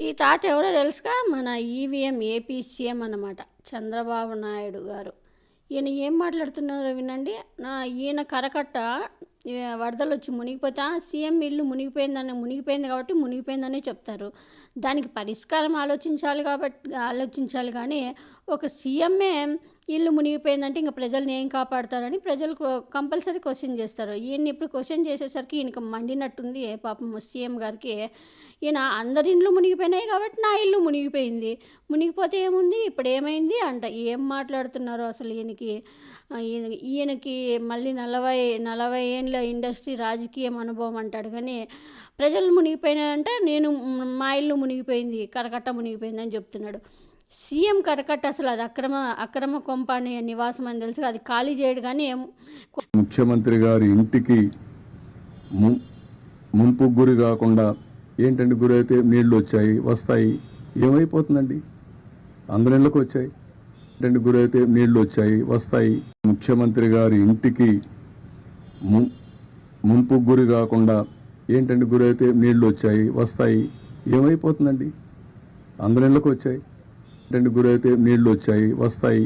ఈ తాత ఎవరో తెలుసుగా, మన ఈవీఎం ఏపీ సీఎం అన్నమాట, చంద్రబాబు నాయుడు గారు. ఈయన ఏం మాట్లాడుతున్నారో వినండి. ఈయన కరకట్ట వరదలు వచ్చి మునిగిపోతా సీఎం ఇల్లు మునిగిపోయింది కాబట్టి మునిగిపోయిందనే చెప్తారు. దానికి పరిష్కారం ఆలోచించాలి కానీ ఒక సీఎంఏ ఇల్లు మునిగిపోయిందంటే ఇంకా ప్రజల్ని ఏం కాపాడతారని ప్రజలు కంపల్సరీ క్వశ్చన్ చేస్తారు. ఈయన్ని ఇప్పుడు క్వశ్చన్ చేసేసరికి ఈయనకి మండినట్టుంది పాపం సీఎం గారికి. ఈయన అందరి ఇండ్లు మునిగిపోయినాయి కాబట్టి నా ఇల్లు మునిగిపోయింది, మునిగిపోతే ఏముంది ఇప్పుడు ఏమైంది అంట. ఏం మాట్లాడుతున్నారో అసలు ఈయనకి మళ్ళీ 40 ఏళ్ళ ఇండస్ట్రీ రాజకీయం అనుభవం అంటాడు కానీ ప్రజలు మునిగిపోయినాయంటే మా ఇల్లు మునిగిపోయింది, కరకట్ట మునిగిపోయింది అని చెప్తున్నాడు. సీఎం కరకట్ట అసలు అది అక్రమ కొంప అనే నివాసం అని తెలుసు, అది ఖాళీ చేయడు కానీ ముఖ్యమంత్రి గారి ఇంటికి ముంపు గురి కాకుండా ఏంటంటే గురైతే నీళ్లు వస్తాయి ఏమైపోతుందండి? అందరి ఇళ్ళకి వచ్చాయి ఏంటంటే గురైతే నీళ్లు వస్తాయి. ముఖ్యమంత్రి గారి ఇంటికి ముంపు గురి కాకుండా ఏంటంటే గురైతే నీళ్లు వస్తాయి ఏమైపోతుందండి? అందరి ఇళ్ళకి వచ్చాయి ఏంటంటే గురైతే నీళ్లు వస్తాయి.